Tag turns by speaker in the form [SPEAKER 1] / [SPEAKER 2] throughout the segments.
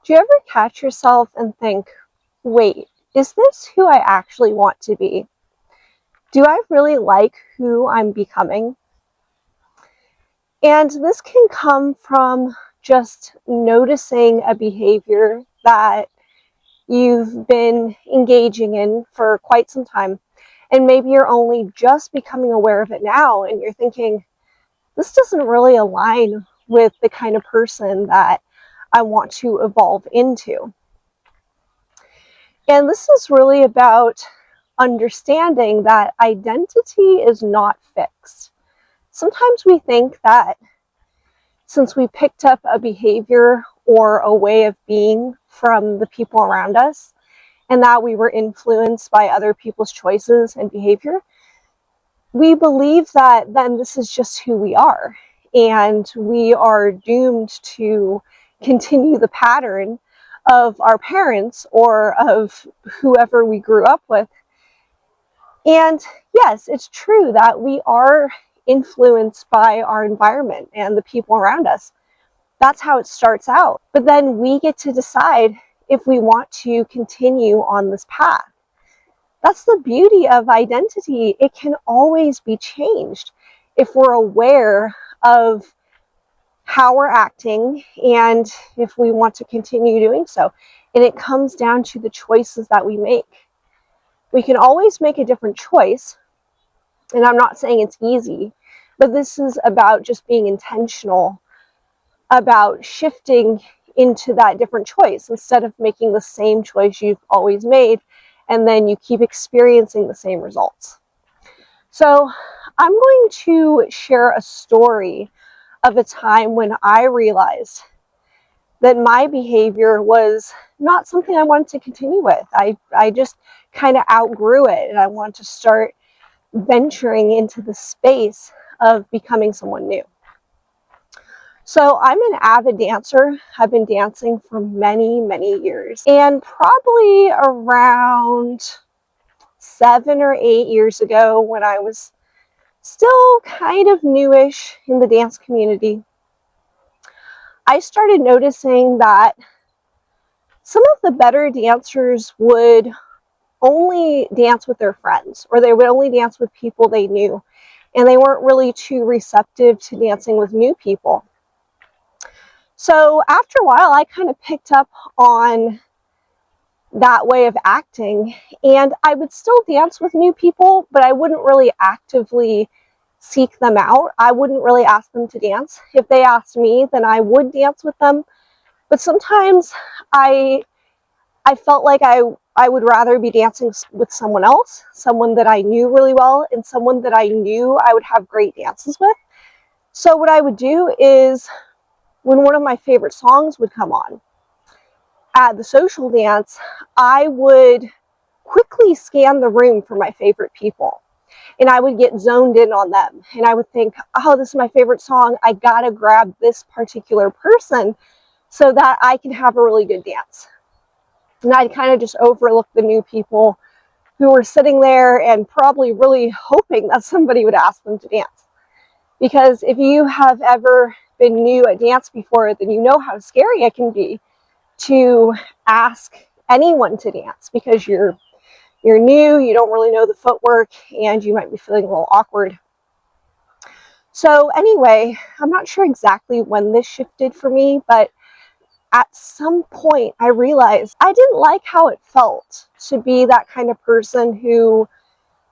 [SPEAKER 1] Do you ever catch yourself and think, wait, is this who I actually want to be? Do I really like who I'm becoming? And this can come from just noticing a behavior that you've been engaging in for quite some time. And maybe you're only just becoming aware of it now, and you're thinking, this doesn't really align with the kind of person that I want to evolve into. And this is really about understanding that identity is not fixed. Sometimes we think that since we picked up a behavior or a way of being from the people around us, and that we were influenced by other people's choices and behavior, we believe that then this is just who we are, and we are doomed to continue the pattern of our parents or of whoever we grew up with. And yes, it's true that we are influenced by our environment and the people around us. That's how it starts out. But then we get to decide if we want to continue on this path. That's the beauty of identity. It can always be changed if we're aware of how we're acting and if we want to continue doing so. And it comes down to the choices that we make. We can always make a different choice, and I'm not saying it's easy, but this is about just being intentional about shifting into that different choice instead of making the same choice you've always made, and then you keep experiencing the same results. So I'm going to share a story of a time when I realized that my behavior was not something I wanted to continue with. I just kind of outgrew it, and I wanted to start venturing into the space of becoming someone new. So I'm an avid dancer. I've been dancing for many, many years. And probably around 7 or 8 years ago, when I was still kind of newish in the dance community, I started noticing that some of the better dancers would only dance with their friends, or they would only dance with people they knew, and they weren't really too receptive to dancing with new people. So after a while, I kind of picked up on that way of acting, and I would still dance with new people, but I wouldn't really actively seek them out. I wouldn't really ask them to dance. If they asked me, then I would dance with them. But sometimes I felt like I would rather be dancing with someone else, someone that I knew really well, and someone that I knew I would have great dances with. So what I would do is, when one of my favorite songs would come on at the social dance, I would quickly scan the room for my favorite people, and I would get zoned in on them, and I would think, oh, this is my favorite song, I gotta grab this particular person so that I can have a really good dance. And I'd kind of just overlook the new people who were sitting there and probably really hoping that somebody would ask them to dance. Because if you have ever been new at dance before, then you know how scary it can be to ask anyone to dance, because you're new, you don't really know the footwork, and you might be feeling a little awkward. So anyway, I'm not sure exactly when this shifted for me, but at some point I realized I didn't like how it felt to be that kind of person who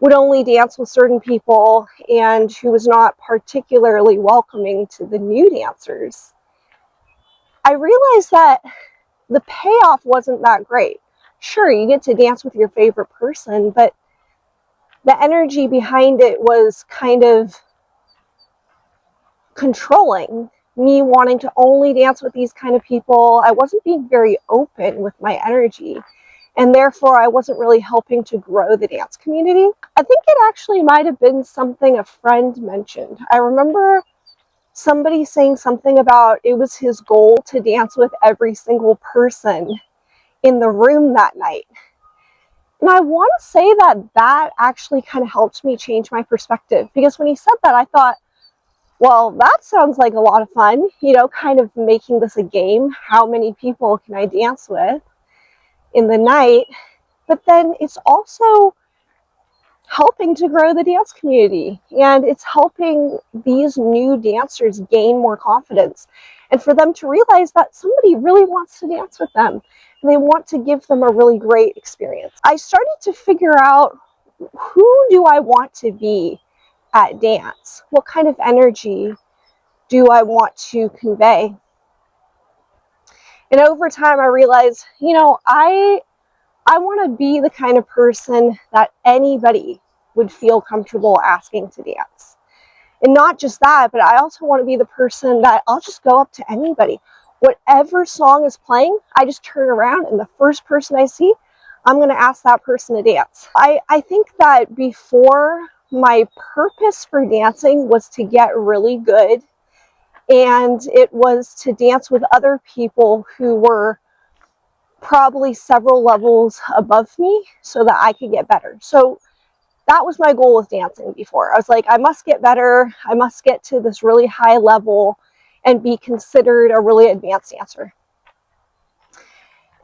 [SPEAKER 1] would only dance with certain people and who was not particularly welcoming to the new dancers. I realized that the payoff wasn't that great. Sure, you get to dance with your favorite person, but the energy behind it was kind of controlling, me wanting to only dance with these kind of people. I wasn't being very open with my energy, and therefore I wasn't really helping to grow the dance community. I think it actually might have been something a friend mentioned. I remember somebody saying something about it was his goal to dance with every single person in the room that night. And I want to say that that actually kind of helped me change my perspective, because when he said that, I thought, Well, that sounds like a lot of fun, kind of making this a game. How many people can I dance with in the night? But then it's also helping to grow the dance community, and it's helping these new dancers gain more confidence, and for them to realize that somebody really wants to dance with them and they want to give them a really great experience. I started to figure out, who do I want to be at dance? What kind of energy do I want to convey? And over time I realized, I want to be the kind of person that anybody would feel comfortable asking to dance. And not just that, but I also want to be the person that I'll just go up to anybody. Whatever song is playing, I just turn around and the first person I see, I'm going to ask that person to dance. I think that before, my purpose for dancing was to get really good, and it was to dance with other people who were probably several levels above me so that I could get better. So that was my goal with dancing before. I was like, I must get better. I must get to this really high level and be considered a really advanced dancer.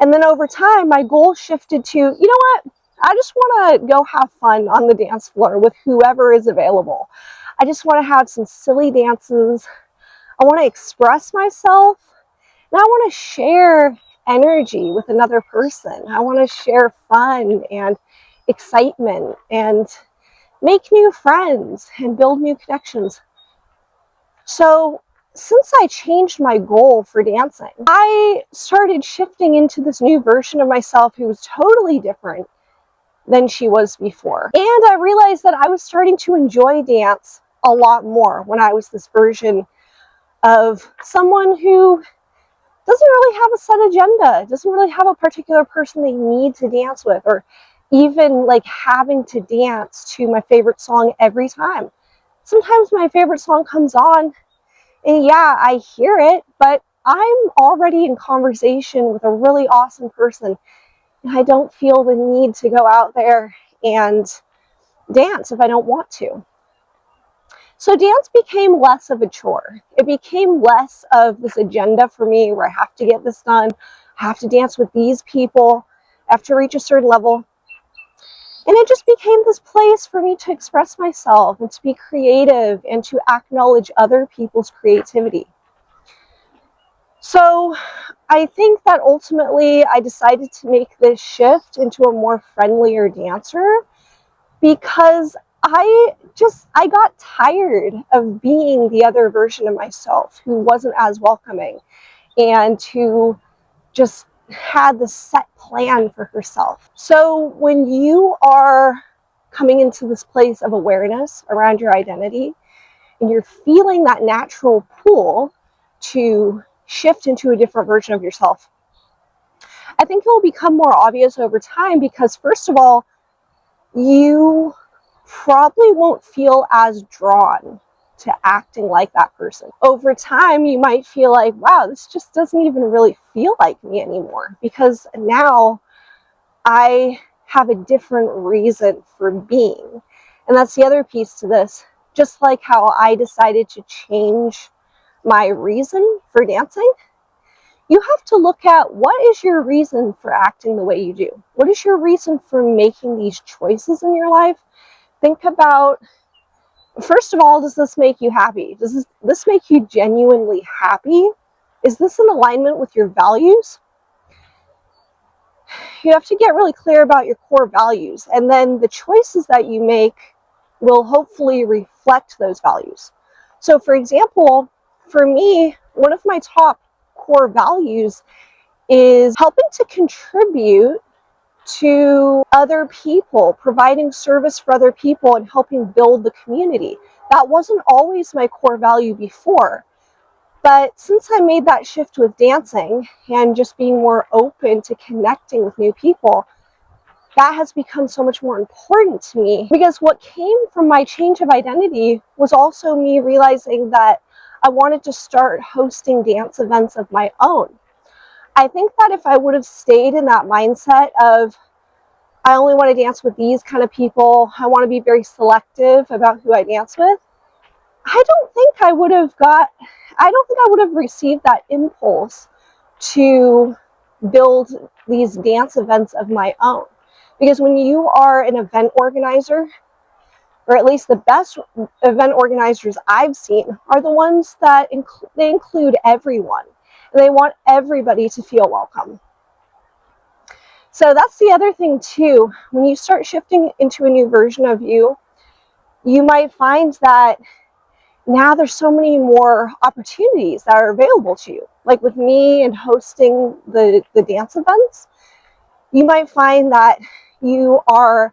[SPEAKER 1] And then over time, my goal shifted to, what? I just want to go have fun on the dance floor with whoever is available. I just want to have some silly dances. I want to express myself, and I want to share energy with another person. I want to share fun and excitement and make new friends and build new connections. So since I changed my goal for dancing, I started shifting into this new version of myself who was totally different than she was before. And I realized that I was starting to enjoy dance a lot more when I was this version of someone who doesn't really have a set agenda, doesn't really have a particular person they need to dance with, or even like having to dance to my favorite song every time. Sometimes my favorite song comes on and yeah, I hear it, but I'm already in conversation with a really awesome person and I don't feel the need to go out there and dance if I don't want to. So dance became less of a chore. It became less of this agenda for me where I have to get this done, I have to dance with these people, I have to reach a certain level. And it just became this place for me to express myself and to be creative and to acknowledge other people's creativity. So I think that ultimately I decided to make this shift into a more friendlier dancer because I got tired of being the other version of myself who wasn't as welcoming and who just had the set plan for herself. So when you are coming into this place of awareness around your identity and you're feeling that natural pull to shift into a different version of yourself, I think it will become more obvious over time because, first of all, you probably won't feel as drawn to acting like that person. Over time, you might feel like, wow, this just doesn't even really feel like me anymore because now I have a different reason for being. And that's the other piece to this. Just like how I decided to change my reason for dancing, you have to look at what is your reason for acting the way you do? What is your reason for making these choices in your life? Think about, first of all, does this make you happy? Does this make you genuinely happy? Is this in alignment with your values? You have to get really clear about your core values, and then the choices that you make will hopefully reflect those values. So for example, for me, one of my top core values is helping to contribute to other people, providing service for other people and helping build the community. That wasn't always my core value before, but since I made that shift with dancing and just being more open to connecting with new people, that has become so much more important to me, because what came from my change of identity was also me realizing that I wanted to start hosting dance events of my own. I think that if I would have stayed in that mindset of, I only want to dance with these kind of people, I want to be very selective about who I dance with, I don't think I would have received that impulse to build these dance events of my own. Because when you are an event organizer, or at least the best event organizers I've seen, are the ones that they include everyone. And they want everybody to feel welcome. So that's the other thing too. When you start shifting into a new version of you, you might find that now there's so many more opportunities that are available to you. Like with me and hosting the dance events, you might find that you are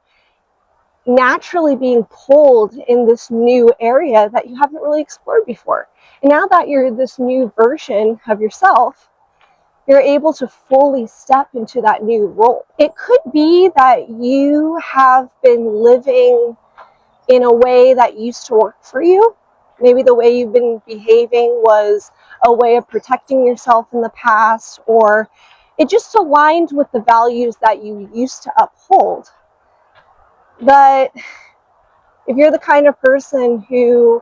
[SPEAKER 1] naturally being pulled in this new area that you haven't really explored before. And now that you're this new version of yourself, you're able to fully step into that new role. It could be that you have been living in a way that used to work for you. Maybe the way you've been behaving was a way of protecting yourself in the past, or it just aligned with the values that you used to uphold. But if you're the kind of person who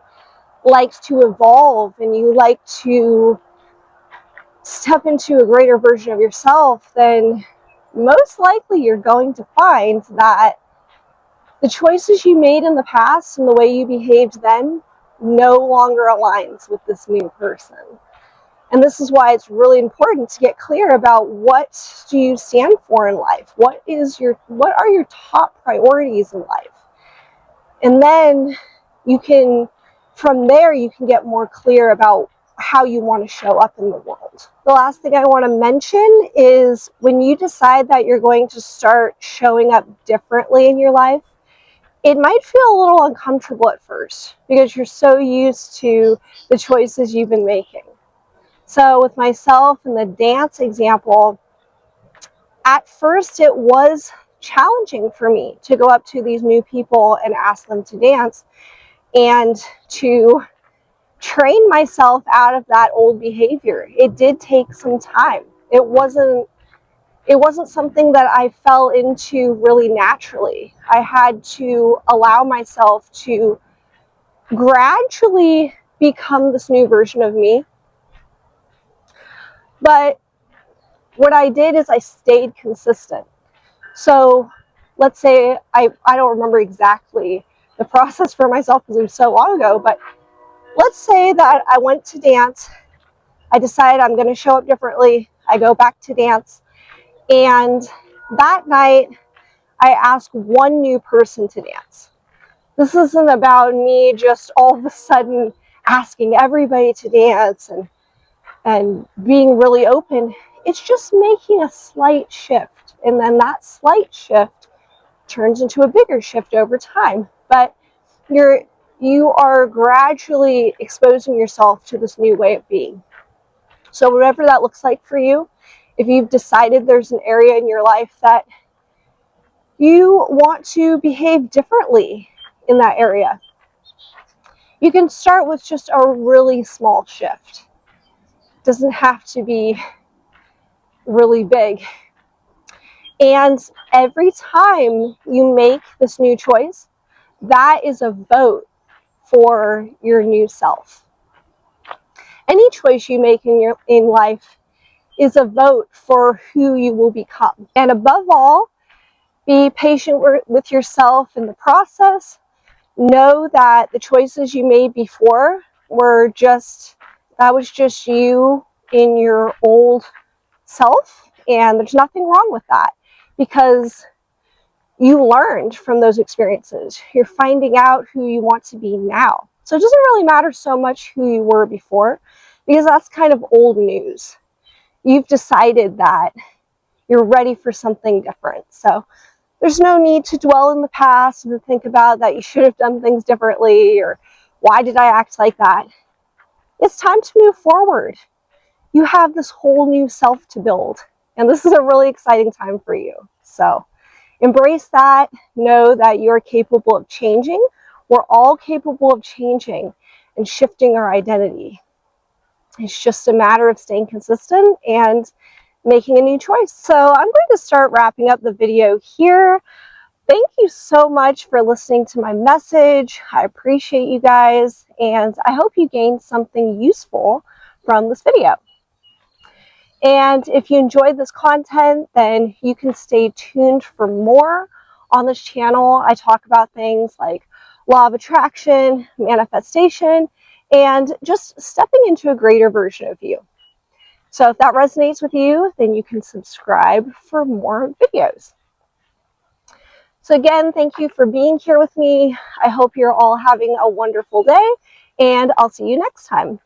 [SPEAKER 1] likes to evolve and you like to step into a greater version of yourself, then most likely you're going to find that the choices you made in the past and the way you behaved then no longer aligns with this new person. And this is why it's really important to get clear about what do you stand for in life? What are your top priorities in life? And then from there, you can get more clear about how you want to show up in the world. The last thing I want to mention is when you decide that you're going to start showing up differently in your life, it might feel a little uncomfortable at first because you're so used to the choices you've been making. So with myself and the dance example, at first it was challenging for me to go up to these new people and ask them to dance and to train myself out of that old behavior. It did take some time. It wasn't something that I fell into really naturally. I had to allow myself to gradually become this new version of me. But what I did is I stayed consistent. So let's say, I don't remember exactly the process for myself because it was so long ago, but let's say that I went to dance. I decided I'm going to show up differently. I go back to dance. And that night, I ask one new person to dance. This isn't about me just all of a sudden asking everybody to dance and being really open. It's just making a slight shift. And then that slight shift turns into a bigger shift over time. But you are gradually exposing yourself to this new way of being. So whatever that looks like for you, if you've decided there's an area in your life that you want to behave differently in that area, you can start with just a really small shift. It doesn't have to be really big. And every time you make this new choice, that is a vote for your new self. Any choice you make in life is a vote for who you will become. And above all, be patient with yourself in the process. Know that the choices you made before that was just you in your old self, and there's nothing wrong with that because you learned from those experiences. You're finding out who you want to be now. So it doesn't really matter so much who you were before because that's kind of old news. You've decided that you're ready for something different. So there's no need to dwell in the past and to think about that you should have done things differently or why did I act like that. It's time to move forward. You have this whole new self to build, and this is a really exciting time for you. So embrace that. Know that you're capable of changing. We're all capable of changing and shifting our identity. It's just a matter of staying consistent and making a new choice. So I'm going to start wrapping up the video here. thank you so much for listening to my message. I appreciate you guys, and I hope you gained something useful from this video. And if you enjoyed this content, then you can stay tuned for more on this channel. I talk about things like law of attraction, manifestation, and just stepping into a greater version of you. So if that resonates with you, then you can subscribe for more videos. So again, thank you for being here with me. I hope you're all having a wonderful day, and I'll see you next time.